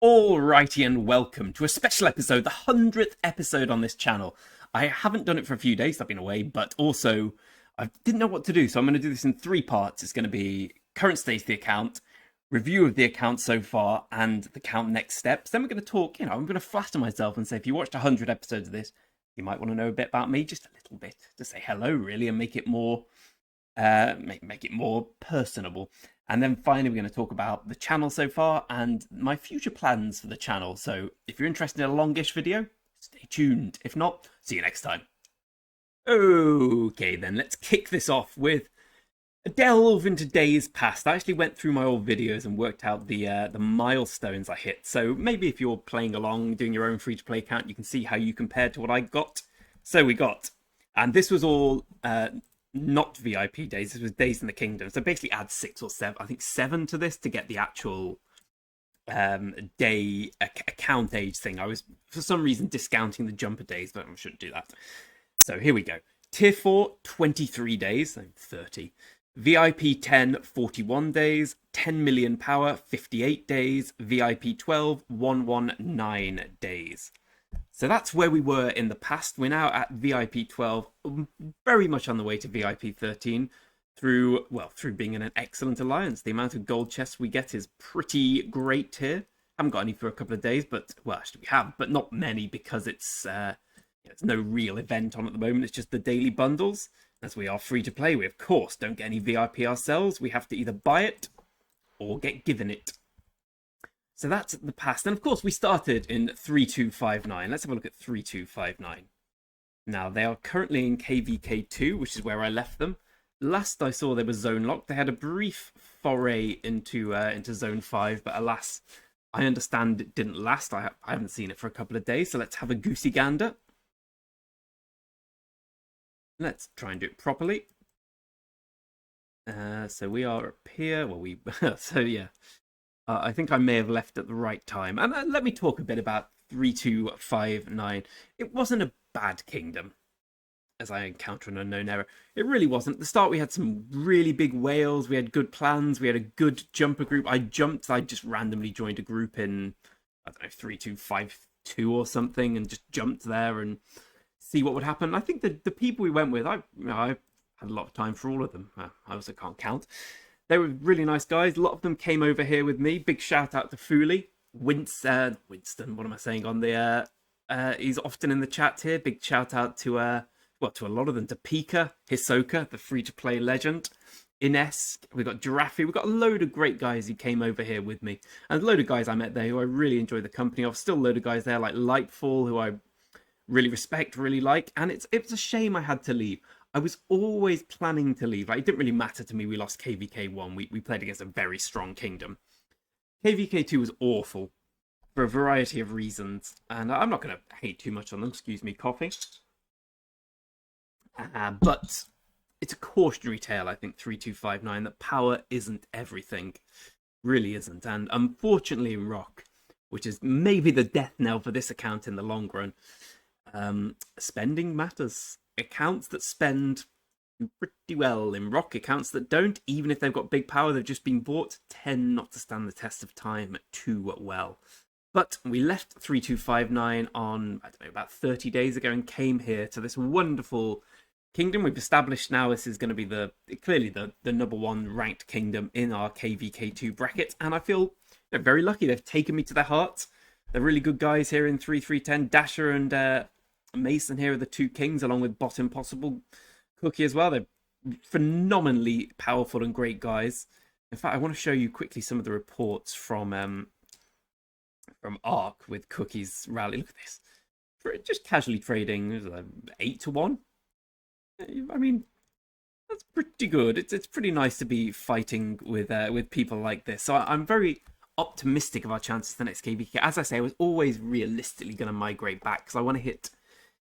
Alrighty, and welcome to a special episode, the 100th episode on this channel. I haven't done it for a few days, I've been away, but also I didn't know what to do, so I'm going to do this in three parts. It's going to be current state of the account, review of the account so far, and the account next steps. Then we're going to talk, I'm going to flatter myself and say if you watched 100 episodes of this, you might want to know a bit about me, just a little bit, to say hello, really, and make it more make it more personable. And then finally, we're going to talk about the channel so far and my future plans for the channel. So if you're interested in a longish video, stay tuned. If not, see you next time. Okay, then let's kick this off with a delve into days past. I actually went through my old videos and worked out the milestones I hit. So maybe if you're playing along, doing your own free-to-play account, you can see how you compared to what I got. So we got, and this was all not VIP days, this was days in the kingdom. So basically add 6 or 7, I think 7 to this to get the actual day account age thing. I was for some reason discounting the jumper days, but I shouldn't do that. So here we go. Tier 4, 23 days, so 30. VIP 10, 41 days. 10 million power, 58 days. VIP 12, 119 days. So that's where we were in the past. We're now at VIP 12, very much on the way to VIP 13 through being in an excellent alliance. The amount of gold chests we get is pretty great here. Haven't got any for a couple of days, but, well, actually we have, but not many because it's no real event on at the moment. It's just the daily bundles. As we are free to play, we of course don't get any VIP ourselves. We have to either buy it or get given it. So that's the past. And of course, we started in 3259. Let's have a look at 3259. Now, they are currently in KVK2, which is where I left them. Last I saw, they were zone locked. They had a brief foray into zone 5, but alas, I understand it didn't last. I haven't seen it for a couple of days, so let's have a goosey gander. Let's try and do it properly. So we are up here. Well, so yeah. I think I may have left at the right time. And let me talk a bit about 3259. It wasn't a bad kingdom, as I encounter an unknown error. It really wasn't. At the start, we had some really big whales. We had good plans. We had a good jumper group. I just randomly joined a group in, I don't know, 3252 or something and just jumped there and see what would happen. I think the people we went with, I had a lot of time for all of them. I also can't count. They were really nice guys. A lot of them came over here with me. Big shout out to Fooley. Winston, what am I saying on the... he's often in the chat here. Big shout out to, to a lot of them. To Pika, Hisoka, the free-to-play legend. Ines, we got Giraffe. We got a load of great guys who came over here with me. And a load of guys I met there who I really enjoy the company of. Still a load of guys there like Lightfall, who I really respect, really like. And it's a shame I had to leave. I was always planning to leave. Like, it didn't really matter to me. We lost KVK 1. We played against a very strong kingdom. KVK 2 was awful for a variety of reasons. And I'm not going to hate too much on them. Excuse me, coffee. But it's a cautionary tale, I think, 3259, that power isn't everything. Really isn't. And unfortunately in Rock, which is maybe the death knell for this account in the long run, spending matters. Accounts that spend pretty well in Rock, accounts that don't, even if they've got big power, they've just been bought, tend not to stand the test of time too well. But we left 3259 on, I don't know, about 30 days ago and came here to this wonderful kingdom. We've established now this is going to be clearly the number 1 ranked kingdom in our KVK2 bracket, and I feel very lucky. They've taken me to their hearts. They're really good guys here in 3310. Dasher and Mason here are the 2 kings, along with Bot Impossible, Cookie as well. They're phenomenally powerful and great guys. In fact, I want to show you quickly some of the reports from Arc with Cookie's rally. Look at this. Just casually trading 8 to 1. I mean, that's pretty good. It's pretty nice to be fighting with people like this. So I'm very optimistic of our chances for the next KVK. As I say, I was always realistically going to migrate back because I want to hit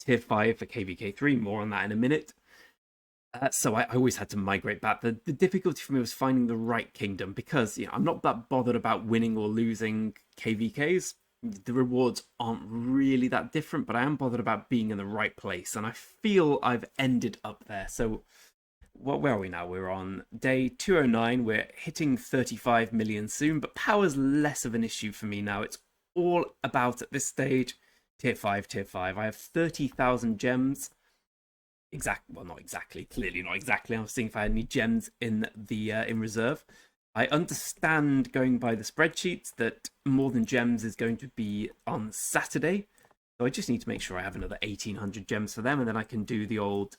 Tier 5 for KVK3, more on that in a minute. So I always had to migrate back. The difficulty for me was finding the right kingdom because I'm not that bothered about winning or losing KVKs. The rewards aren't really that different, but I am bothered about being in the right place, and I feel I've ended up there. So where are we now? We're on day 209. We're hitting 35 million soon, but power's less of an issue for me now. It's all about at this stage tier 5, tier 5. I have 30,000 gems. Well, not exactly, clearly not exactly. I was seeing if I had any gems in the in reserve. I understand, going by the spreadsheets, that more than gems is going to be on Saturday. So I just need to make sure I have another 1,800 gems for them, and then I can do the old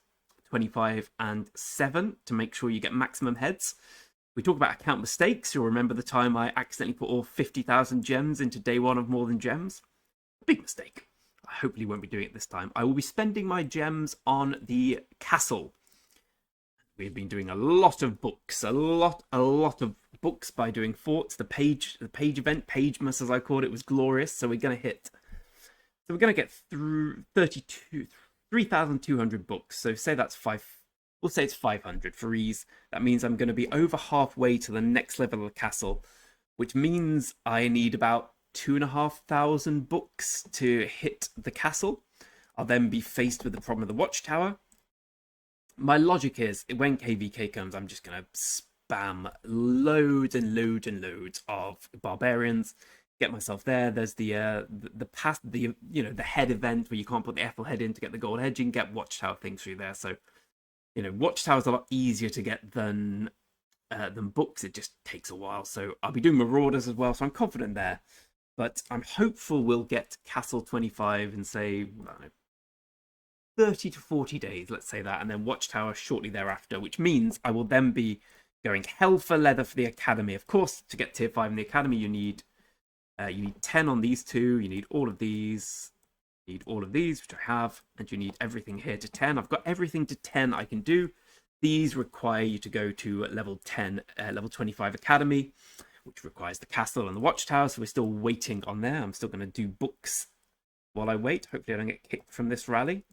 25 and 7 to make sure you get maximum heads. We talk about account mistakes. You'll remember the time I accidentally put all 50,000 gems into day 1 of more than gems. Big mistake. I hopefully won't be doing it this time. I will be spending my gems on the castle. We've been doing a lot of books, a lot of books by doing forts. The page event, Pagemas as I called it, was glorious. So we're going to get through 3,200 books. So say that's we'll say it's 500 for ease. That means I'm going to be over halfway to the next level of the castle, which means I need about 2,500 books to hit the castle. I'll then be faced with the problem of the watchtower. My logic is, when KVK comes, I'm just going to spam loads and loads and loads of barbarians, get myself there. There's the head event where you can't put the Ethel head in to get the gold head. You can get watchtower things through there. So, watchtower's a lot easier to get than books. It just takes a while. So I'll be doing marauders as well. So I'm confident there. But I'm hopeful we'll get Castle 25 in, say, I don't know, 30 to 40 days, let's say that, and then Watchtower shortly thereafter, which means I will then be going hell for leather for the Academy. Of course, to get tier 5 in the Academy, you need 10 on these two, you need all of these, which I have, and you need everything here to 10. I've got everything to 10 I can do. These require you to go to level 10, level 25 Academy, which requires the castle and the watchtower, so we're still waiting on there. I'm still going to do books while I wait. Hopefully I don't get kicked from this rally.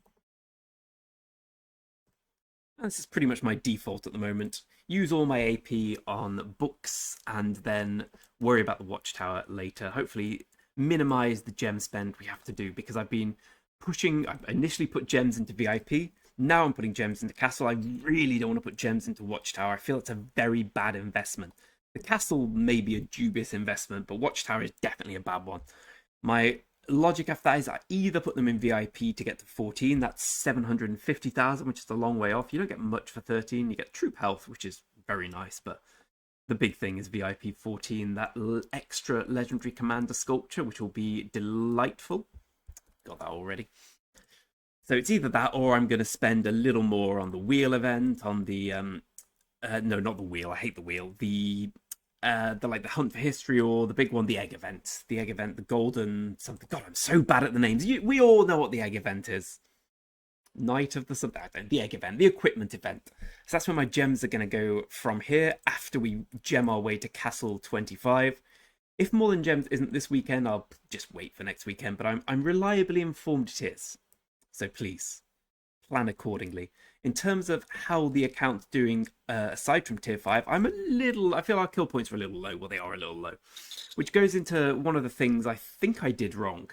And this is pretty much my default at the moment. Use all my AP on books and then worry about the watchtower later. Hopefully minimize the gem spend we have to do, because I've been pushing. I initially put gems into VIP. Now I'm putting gems into castle. I really don't want to put gems into watchtower. I feel it's a very bad investment. The castle may be a dubious investment, but watchtower is definitely a bad one. My logic after that is I either put them in VIP to get to 14. That's 750,000, which is a long way off. You don't get much for 13. You get troop health, which is very nice, but the big thing is VIP 14, that extra legendary commander sculpture, which will be delightful. Got that already. So it's either that, or I'm going to spend a little more on the wheel event, on the no, not the wheel. I hate the wheel. The hunt for history, or the big one, the egg event. The egg event, the golden something. God, I'm so bad at the names. We all know what the egg event is. Night of the egg event, the equipment event. So that's where my gems are going to go from here after we gem our way to Castle 25. If more than gems isn't this weekend, I'll just wait for next weekend. But I'm reliably informed it is. So please plan accordingly. In terms of how the account's doing, aside from tier 5, I feel our kill points are a little low. Well, they are a little low, which goes into one of the things I think I did wrong.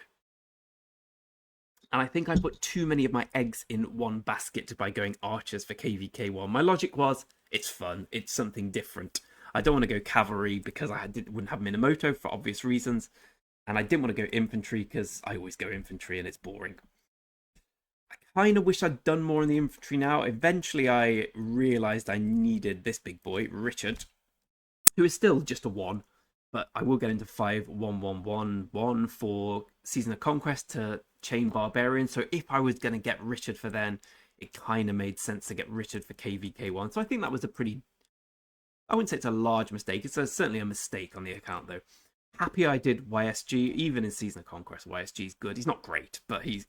And I think I put too many of my eggs in one basket by going archers for KVK1. My logic was, it's fun, it's something different. I don't want to go cavalry because I wouldn't have Minamoto for obvious reasons. And I didn't want to go infantry because I always go infantry and it's boring. I kind of wish I'd done more in the infantry now. Eventually I realised I needed this big boy, Richard, who is still just a 1. But I will get into 5-1-1-1-1 for Season of Conquest to chain Barbarian. So if I was going to get Richard for then, it kind of made sense to get Richard for KVK1. So I think that was a pretty... I wouldn't say it's a large mistake. It's certainly a mistake on the account, though. Happy I did YSG. Even in Season of Conquest, YSG is good. He's not great, but he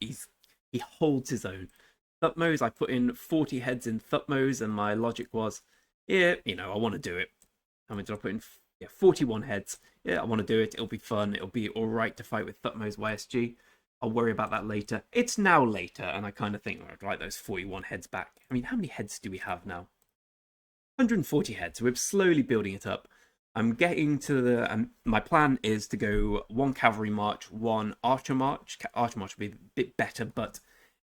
holds his own. Thutmose, I put in 40 heads in Thutmose, and my logic was, yeah, I want to do it. How many did I put in? Yeah, 41 heads. Yeah, I want to do it. It'll be fun. It'll be all right to fight with Thutmose YSG. I'll worry about that later. It's now later, and I kind of think, I'd like those 41 heads back. I mean, how many heads do we have now? 140 heads. So we're slowly building it up. I'm getting to the... my plan is to go 1 cavalry march, 1 archer march. Archer march will be a bit better, but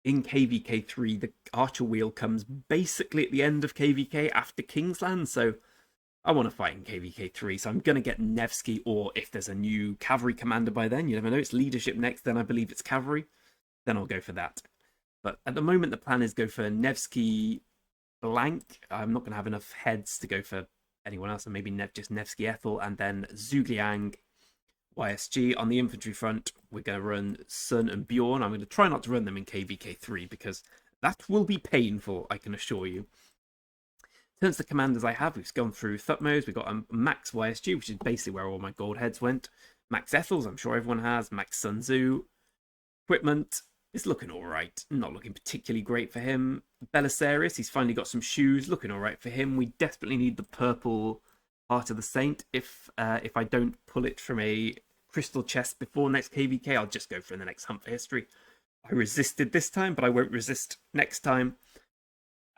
in KVK3, the archer wheel comes basically at the end of KVK after Kingsland, so I want to fight in KVK3, so I'm going to get Nevsky, or if there's a new cavalry commander by then, you never know, it's leadership next, then I believe it's cavalry, then I'll go for that. But at the moment, the plan is go for Nevsky blank. I'm not going to have enough heads to go for anyone else, so maybe just Nevsky Ethel, and then Zhugliang YSG. On the infantry front, we're going to run Sun and Bjorn. I'm going to try not to run them in KVK3 because that will be painful, I can assure you. In terms of the commanders I have, we've gone through Thutmose. We've got a Max YSG, which is basically where all my gold heads went. Max Ethels, I'm sure everyone has. Max Sun Tzu. Equipment is looking all right. Not looking particularly great for him. Belisarius, he's finally got some shoes. Looking all right for him. We desperately need the purple Heart of the Saint. If I don't pull it from a crystal chest before next KVK, I'll just go for the next Hunt for History. I resisted this time, but I won't resist next time.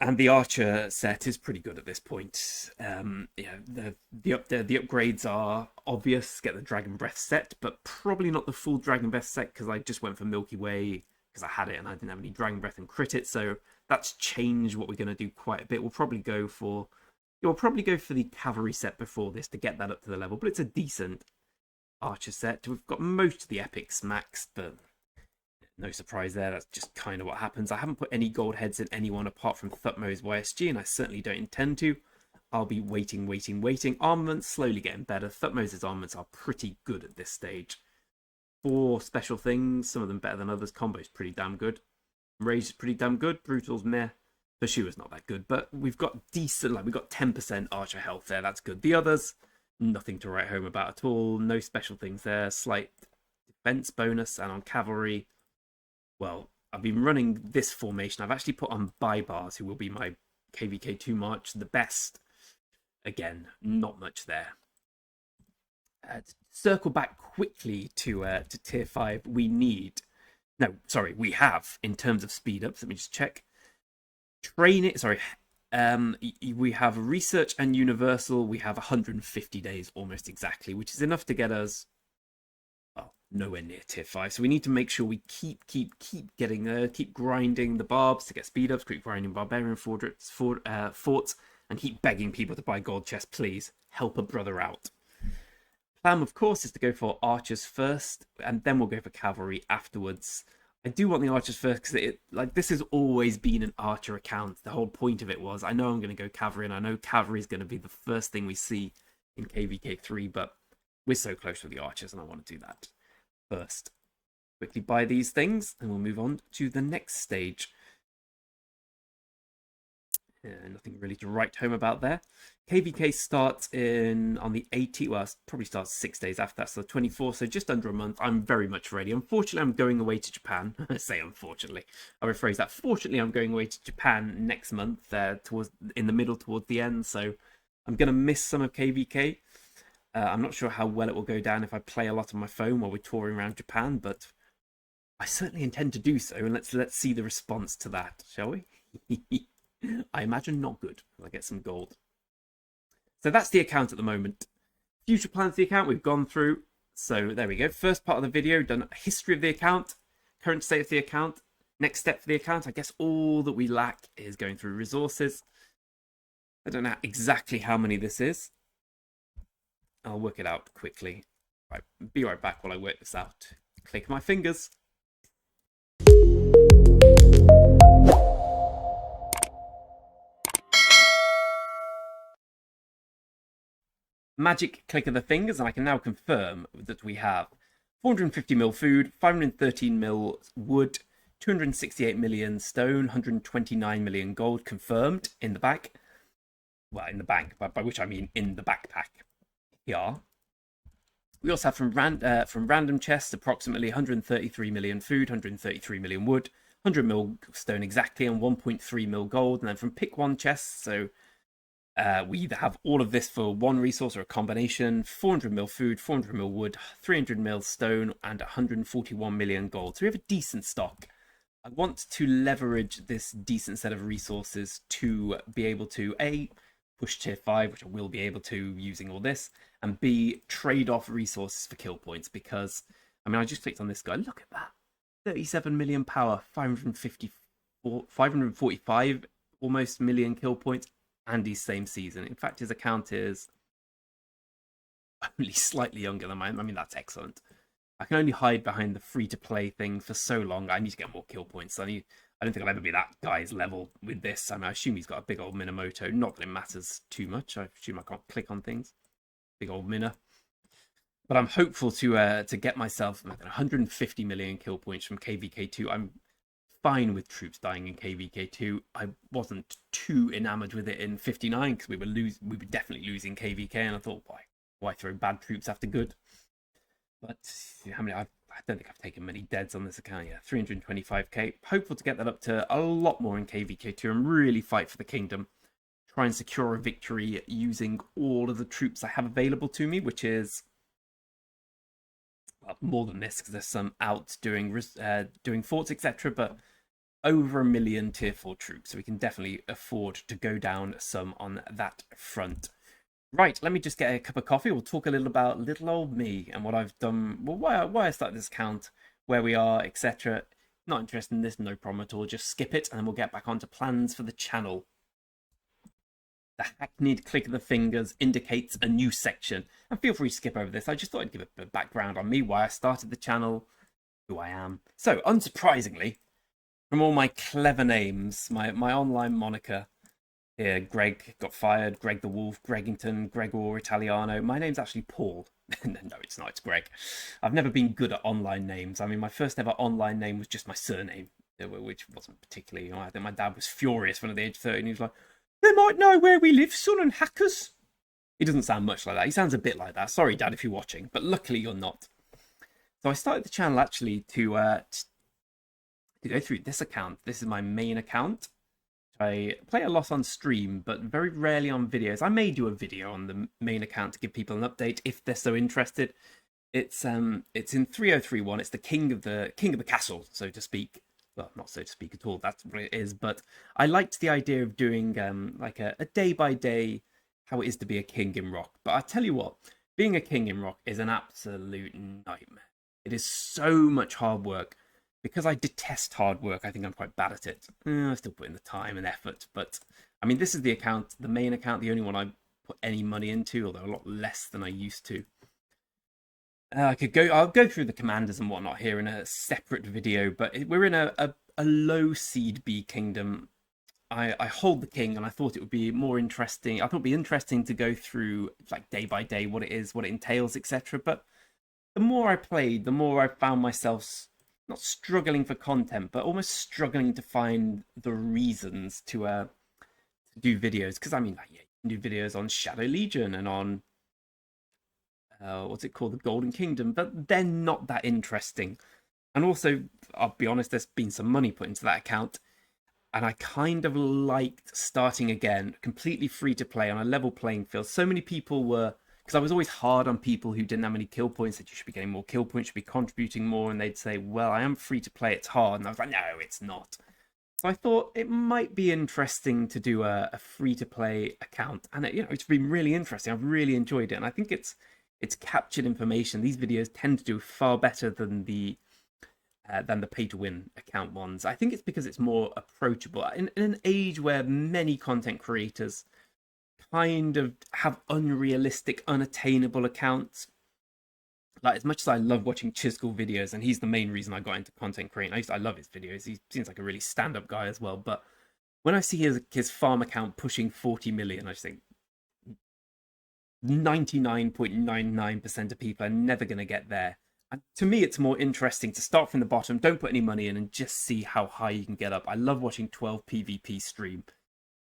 And the Archer set is pretty good at this point. Yeah, the upgrades are obvious. Get the Dragon Breath set, but probably not the full Dragon Breath set because I just went for Milky Way because I had it and I didn't have any Dragon Breath and crit it. So that's changed what we're going to do quite a bit. We'll probably go for the Cavalry set before this to get that up to the level, but it's a decent Archer set. We've got most of the epics maxed, but no surprise there. That's just kind of what happens. I haven't put any gold heads in anyone apart from Thutmose YSG, and I certainly don't intend to. I'll be waiting. Armaments slowly getting better. Thutmose's armaments are pretty good at this stage. 4 special things, some of them better than others. Combo's pretty damn good. Rage is pretty damn good. Brutal's meh. Pursuer's not that good, but we've got decent, we've got 10% Archer health there. That's good. The others, nothing to write home about at all. No special things there. Slight defense bonus, and on cavalry, well, I've been running this formation. I've actually put on Baibars, who will be my KVK2 march, the best. Again, not much there. To circle back quickly to tier 5, we have, in terms of speed ups, let me just check. We have research and universal. We have 150 days almost exactly, which is enough to get us, well, nowhere near tier 5. So we need to make sure we keep getting keep grinding the barbs to get speed ups, keep grinding barbarian forts, and keep begging people to buy gold chests. Please help a brother out. Plan, of course, is to go for archers first, and then we'll go for cavalry afterwards. I do want the archers first because this has always been an archer account. The whole point of it was, I know I'm going to go cavalry, and I know cavalry is going to be the first thing we see in KVK3, but we're so close with the archers, and I want to do that first. Quickly buy these things, and we'll move on to the next stage. Nothing really to write home about there. KVK starts on the 18th. Well, it probably starts 6 days after that, so the 24th, so just under a month. I'm very much ready. Unfortunately, I'm going away to Japan. I say unfortunately. I'll rephrase that. Fortunately, I'm going away to Japan next month, towards the end, so I'm going to miss some of KVK. I'm not sure how well it will go down if I play a lot on my phone while we're touring around Japan, but I certainly intend to do so, and let's see the response to that, shall we? I imagine not good. I'll get some gold. So that's the account at the moment. Future plans for the account we've gone through. So there we go. First part of the video, done a history of the account, current state of the account, next step for the account. I guess all that we lack is going through resources. I don't know exactly how many this is. I'll work it out quickly. Right, be right back while I work this out. Click my fingers. Magic click of the fingers, and I can now confirm that we have 450 mil food, 513 mil wood, 268 million stone, 129 million gold confirmed in the back. Well, in the bank, by which I mean in the backpack. Here. We also have from random chests approximately 133 million food, 133 million wood, 100 mil stone exactly, and 1.3 mil gold. And then from pick one chests, so we either have all of this for one resource or a combination: 400 mil food, 400 mil wood, 300 mil stone, and 141 million gold. So we have a decent stock. I want to leverage this decent set of resources to be able to A, push tier 5, which I will be able to using all this, and B, trade off resources for kill points, because, I mean, I just clicked on this guy. Look at that. 37 million power, 545 almost million kill points. and he's same season. In fact, his account is only slightly younger than mine. I mean, that's excellent. I can only hide behind the free-to-play thing for so long. I need to get more kill points. I don't think I'll ever be that guy's level with this. I mean, I assume he's got a big old Minamoto. Not that it matters too much. I assume I can't click on things. Big old Mina. But I'm hopeful to get myself 150 million kill points from KVK2. I'm fine with troops dying in KVK2. I wasn't too enamored with it in 59 because we were definitely losing KVK, and I thought, why throw bad troops after good? But how many? I don't think I've taken many deads on this account yet. 325k. Hopeful to get that up to a lot more in KVK2 and really fight for the kingdom. Try and secure a victory using all of the troops I have available to me, which is more than this because there's some out doing forts, etc. But over 1 million tier 4 troops, so we can definitely afford to go down some on that front. Right, let me just get a cup of coffee. We'll talk a little about little old me and what I've done, well, why I started this account, where we are, etc. Not interested in this, no problem at all. Just skip it, and then we'll get back onto plans for the channel. The hackneyed click of the fingers indicates a new section. And feel free to skip over this. I just thought I'd give a bit of background on me, why I started the channel, who I am. So, unsurprisingly, from all my clever names, my online moniker, here, Greg got fired, Greg the Wolf, Gregington, Gregor Italiano. My name's actually Paul. No, it's not, it's Greg. I've never been good at online names. I mean, my first ever online name was just my surname, which wasn't particularly, I think my dad was furious when at the age of 13, he was like, they might know where we live, son, and hackers. He doesn't sound much like that. He sounds a bit like that. Sorry, Dad, if you're watching, but luckily you're not. So I started the channel actually to go through this account. This is my main account. I play a lot on stream, but very rarely on videos. I may do a video on the main account to give people an update if they're so interested. It's in 3031. It's the king of the castle, so to speak. Well, not so to speak at all. That's what it is. But I liked the idea of doing like a day by day how it is to be a king in Rock. But I tell you what, being a king in Rock is an absolute nightmare. It is so much hard work. Because I detest hard work, I think I'm quite bad at it. I still put in the time and effort, but I mean, this is the account, the main account, the only one I put any money into, although a lot less than I used to. I'll go through the commanders and whatnot here in a separate video, but we're in a low seed B kingdom. I hold the king, and I thought it would be more interesting. I thought it'd be interesting to go through like day by day what it is, what it entails, etc. But the more I played, the more I found myself not struggling for content, but almost struggling to find the reasons to do videos. Because I mean, like, yeah, you can do videos on Shadow Legion and on what's it called, the Golden Kingdom, but they're not that interesting. And also, I'll be honest, there's been some money put into that account, and I kind of liked starting again, completely free to play on a level playing field. So many people were, because I was always hard on people who didn't have any kill points, that you should be getting more kill points, should be contributing more, and they'd say, well, I am free to play, it's hard. And I was like, no, it's not. So I thought it might be interesting to do a free to play account, and it's been really interesting. I've really enjoyed it, and I think it's captured information. These videos tend to do far better than the pay to win account ones. I think it's because it's more approachable in an age where many content creators kind of have unrealistic, unattainable accounts. Like, as much as I love watching Chisgall videos, and he's the main reason I got into content creating, I love his videos. He seems like a really stand-up guy as well. But when I see his farm account pushing 40 million, I just think 99.99% of people are never going to get there. And to me, it's more interesting to start from the bottom, don't put any money in, and just see how high you can get up. I love watching 12 PvP stream.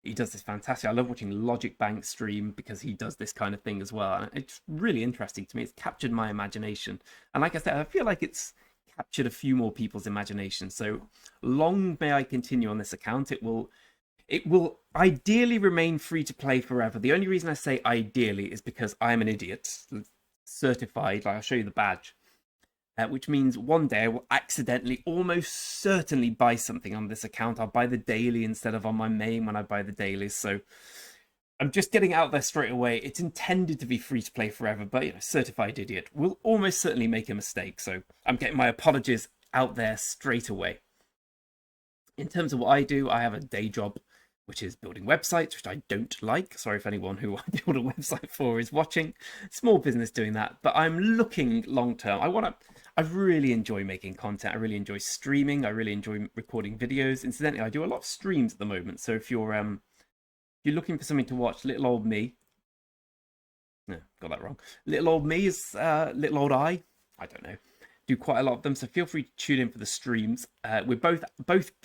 He does this fantastic. I love watching Logic Bank stream because he does this kind of thing as well. And it's really interesting to me. It's captured my imagination. And like I said, I feel like it's captured a few more people's imagination. So long may I continue on this account. It will ideally remain free to play forever. The only reason I say ideally is because I'm an idiot. Certified, like I'll show you the badge. Which means one day I will accidentally, almost certainly, buy something on this account. I'll buy the daily instead of on my main when I buy the dailies. So I'm just getting out there straight away. It's intended to be free to play forever, but certified idiot will almost certainly make a mistake. So I'm getting my apologies out there straight away. In terms of what I do, I have a day job. which is building websites, which I don't like. Sorry if anyone who I build a website for is watching. Small business doing that, but I'm looking long term. I really enjoy making content. I really enjoy streaming. I really enjoy recording videos. Incidentally, I do a lot of streams at the moment. So if you're looking for something to watch, little old me. No, got that wrong. Little old me is little old I don't know. Do quite a lot of them, so feel free to tune in for the streams. We're both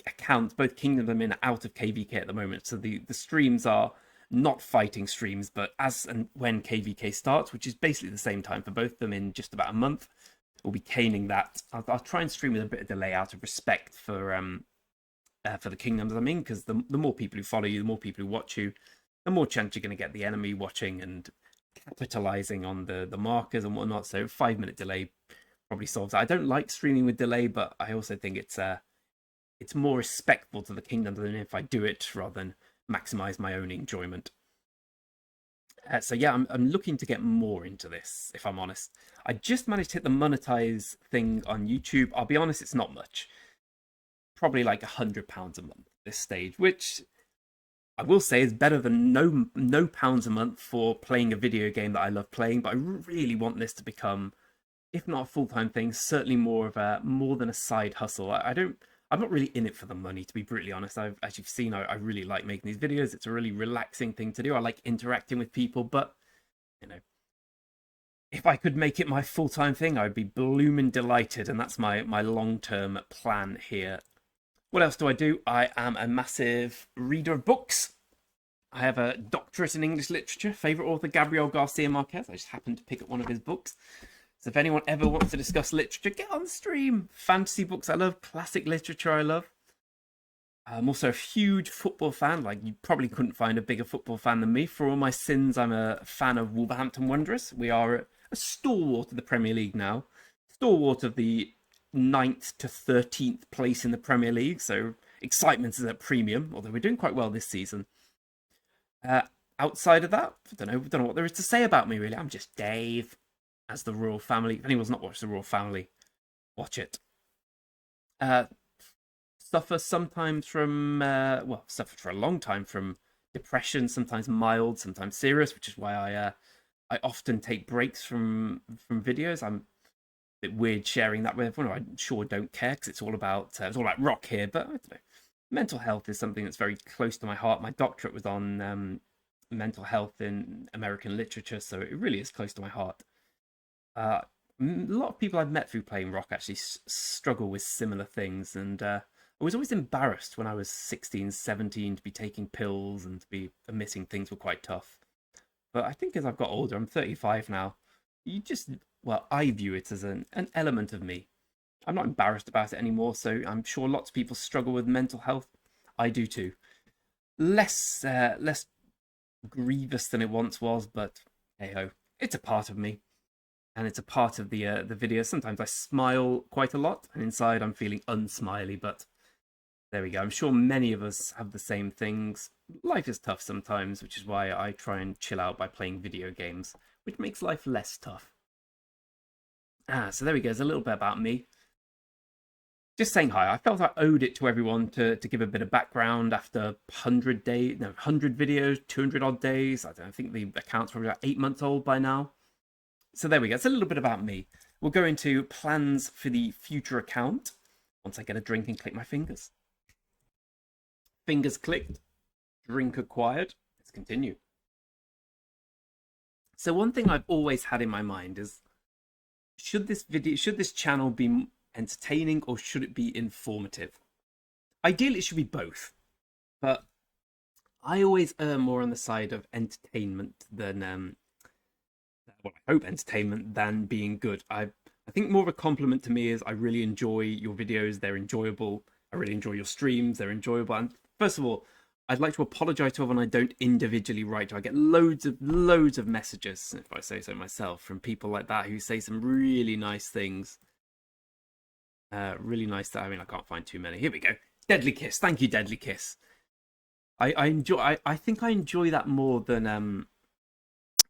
accounts, both Kingdom of are out of KVK at the moment, so the streams are not fighting streams, but as and when KVK starts, which is basically the same time for both of them in just about a month, we'll be caning that. I'll try and stream with a bit of delay out of respect for the kingdoms I'm in, because the more people who follow you, the more people who watch you, the more chance you're going to get the enemy watching and capitalizing on the markers and whatnot. So 5-minute delay probably solves that. I don't like streaming with delay, but I also think it's more respectful to the kingdom than if I do it rather than maximize my own enjoyment. So yeah, I'm looking to get more into this, if I'm honest. I just managed to hit the monetize thing on YouTube. I'll be honest, it's not much. Probably like £100 a month at this stage, which I will say is better than no pounds a month for playing a video game that I love playing. But I really want this to become, if not a full-time thing, certainly more than a side hustle. I'm not really in it for the money, to be brutally honest. As you've seen, I really like making these videos. It's a really relaxing thing to do. I like interacting with people, but you know, if I could make it my full-time thing, I'd be blooming delighted, and that's my long-term plan here. What else do I do? I am a massive reader of books. I have a doctorate in English literature. Favourite author, Gabriel Garcia Marquez. I just happened to pick up one of his books. So if anyone ever wants to discuss literature, get on the stream. Fantasy books I love. Classic literature I love. I'm also a huge football fan. Like, you probably couldn't find a bigger football fan than me. For all my sins, I'm a fan of Wolverhampton Wanderers. We are a stalwart of the Premier League now. Stalwart of the 9th to 13th place in the Premier League, so excitement is at premium, although we're doing quite well this season. Outside of that, I don't know what there is to say about me, really. I'm just Dave, as the Royal Family. If anyone's not watched the Royal Family, watch it. Suffer sometimes from, suffered for a long time from depression, sometimes mild, sometimes serious, which is why I often take breaks from videos. I'm bit weird sharing that with everyone. I sure don't care, because it's all about rock here. But I don't know. Mental health is something that's very close to my heart. My doctorate was on mental health in American literature, so it really is close to my heart. A lot of people I've met through playing rock actually struggle with similar things, and I was always embarrassed when I was 16, 17 to be taking pills and to be admitting things were quite tough. But I think as I've got older, I'm 35 now, I view it as an element of me. I'm not embarrassed about it anymore, so I'm sure lots of people struggle with mental health. I do too. Less grievous than it once was, but hey ho, it's a part of me, and it's a part of the video. Sometimes I smile quite a lot, and inside I'm feeling unsmiley, but there we go. I'm sure many of us have the same things. Life is tough sometimes, which is why I try and chill out by playing video games, which makes life less tough. So there we go. There's a little bit about me. Just saying hi. I felt I owed it to everyone to give a bit of background after 100 videos, 200 odd days. I think the account's probably about 8 months old by now. So there we go. It's a little bit about me. We'll go into plans for the future account once I get a drink and click my fingers. Fingers clicked. Drink acquired. Let's continue. So one thing I've always had in my mind is, should this channel be entertaining or should it be informative? Ideally, it should be both, but I always err more on the side of entertainment than, I hope entertainment than being good. I think more of a compliment to me is I really enjoy your videos. They're enjoyable. I really enjoy your streams. They're enjoyable. And first of all, I'd like to apologize to everyone I don't individually write to. I get loads of messages, if I say so myself, from people like that who say some really nice things. Really nice. I can't find too many. Here we go. Deadly Kiss. Thank you, Deadly Kiss. I think I enjoy that more than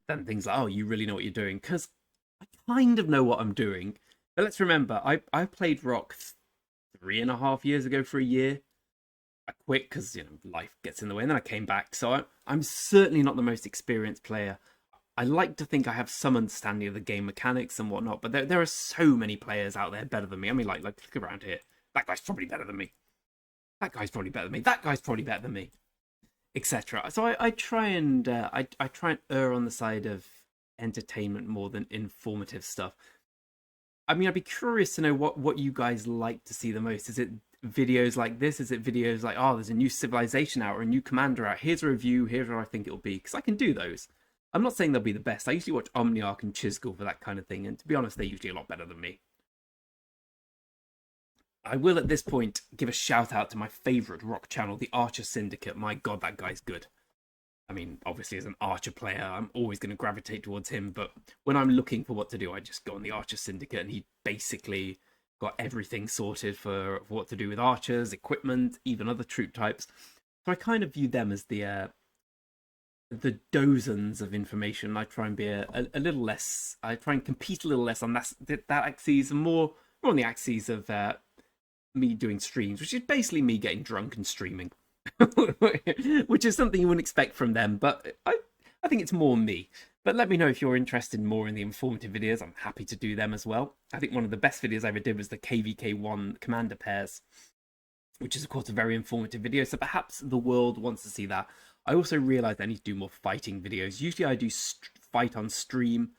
things like, oh, you really know what you're doing, because I kind of know what I'm doing. But let's remember, I played rock 3.5 years ago for a year. I quit because life gets in the way, and then I came back. So I'm certainly not the most experienced player. I like to think I have some understanding of the game mechanics and whatnot, but there are so many players out there better than me. I mean, like look around here. That guy's probably better than me. That guy's probably better than me. That guy's probably better than me, etc. So I try and I try and err on the side of entertainment more than informative stuff. I mean, I'd be curious to know what you guys like to see the most. Is it videos like this? Is it videos like, oh, there's a new civilization out or a new commander out? Here's a review. Here's what I think it'll be. Because I can do those. I'm not saying they'll be the best. I usually watch Omniarch and Chisgul for that kind of thing. And to be honest, they're usually a lot better than me. I will at this point give a shout out to my favourite rock channel, the Archer Syndicate. My God, that guy's good. I mean, obviously, as an Archer player, I'm always going to gravitate towards him. But when I'm looking for what to do, I just go on the Archer Syndicate, and he basically got everything sorted for what to do with archers, equipment, even other troop types. So I kind of view them as the dozens of information. I try and be a little less. I try and compete a little less on that axis, and more on the axis of me doing streams, which is basically me getting drunk and streaming. Which is something you wouldn't expect from them, but I think it's more me. But let me know if you're interested more in the informative videos. I'm happy to do them as well. I think one of the best videos I ever did was the KVK1 commander pairs, which is of course a very informative video, so perhaps the world wants to see that. I also realized I need to do more fighting videos. Usually I do fight on stream,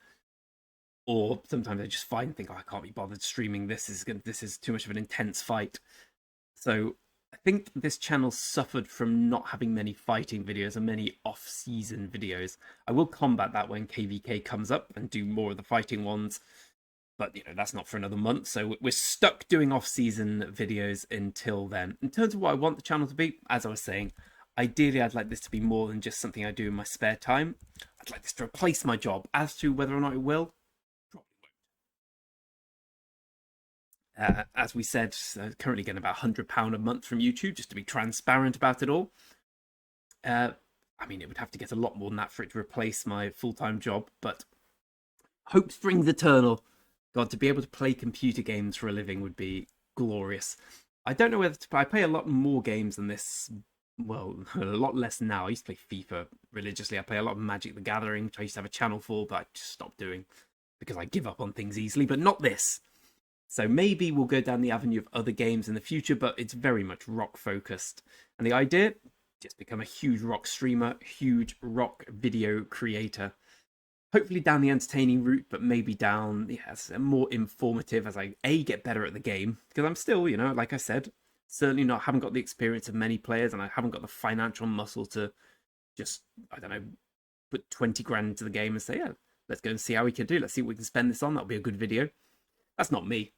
or sometimes I just fight and think, oh, I can't be bothered streaming this. This is too much of an intense fight. So I think this channel suffered from not having many fighting videos and many off-season videos. I will combat that when KVK comes up and do more of the fighting ones. But, that's not for another month. So we're stuck doing off-season videos until then. In terms of what I want the channel to be, as I was saying, ideally I'd like this to be more than just something I do in my spare time. I'd like this to replace my job. As to whether or not it will, as we said, currently getting about £100 a month from YouTube, just to be transparent about it all. I mean, it would have to get a lot more than that for it to replace my full-time job, but hope springs eternal. God, to be able to play computer games for a living would be glorious. I don't know whether to play. I play a lot more games than this. Well, a lot less now. I used to play FIFA religiously. I play a lot of Magic the Gathering, which I used to have a channel for, but I just stopped doing because I give up on things easily, but not this. So maybe we'll go down the avenue of other games in the future, but it's very much rock focused. And the idea, just become a huge rock streamer, huge rock video creator. Hopefully down the entertaining route, but maybe down, more informative as I, get better at the game. Because I'm still, like I said, certainly haven't got the experience of many players, and I haven't got the financial muscle to just, I don't know, put 20 grand into the game and say, yeah, let's go and see how we can do. Let's see what we can spend this on. That'll be a good video. That's not me.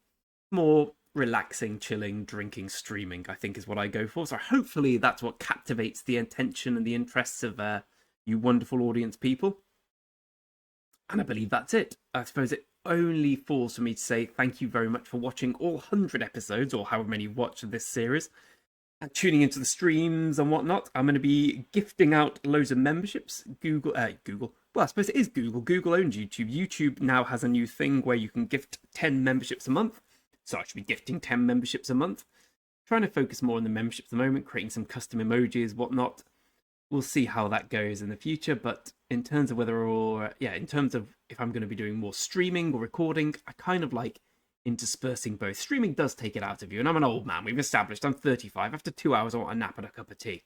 More relaxing, chilling, drinking, streaming, I think is what I go for. So hopefully that's what captivates the attention and the interests of you wonderful audience people. And I believe that's it. I suppose it only falls for me to say thank you very much for watching all 100 episodes, or however many you've watched of this series, and tuning into the streams and whatnot. I'm going to be gifting out loads of memberships. Google. Well, I suppose it is Google. Google owns YouTube. YouTube now has a new thing where you can gift 10 memberships a month. So I should be gifting 10 memberships a month. Trying to focus more on the memberships at the moment, creating some custom emojis, whatnot. We'll see how that goes in the future. But in terms of in terms of if I'm going to be doing more streaming or recording, I kind of like interspersing both. Streaming does take it out of you, and I'm an old man. We've established I'm 35. After 2 hours, I want a nap and a cup of tea.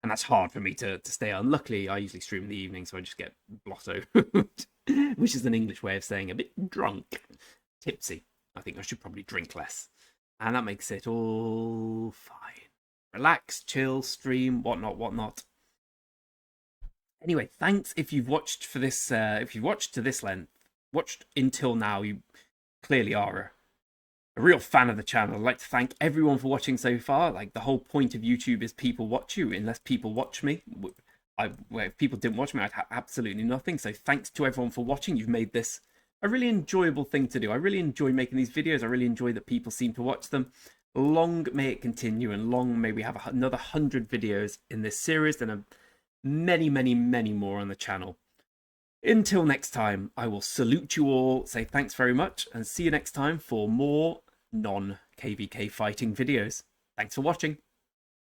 And that's hard for me to stay on. Luckily, I usually stream in the evening, so I just get blotto, which is an English way of saying a bit drunk, tipsy. I think I should probably drink less. And that makes it all fine. Relax, chill, stream, whatnot. Anyway, thanks if you've watched for this. If you've watched to this length, watched until now, you clearly are a real fan of the channel. I'd like to thank everyone for watching so far. Like, the whole point of YouTube is people watch you. Unless people watch me, if people didn't watch me, I'd have absolutely nothing. So thanks to everyone for watching. You've made this a really enjoyable thing to do. I really enjoy making these videos. I really enjoy that people seem to watch them. Long may it continue, and long may we have another 100 videos in this series, and many, many, many more on the channel. Until next time, I will salute you all, say thanks very much, and see you next time for more non-KVK fighting videos. Thanks for watching.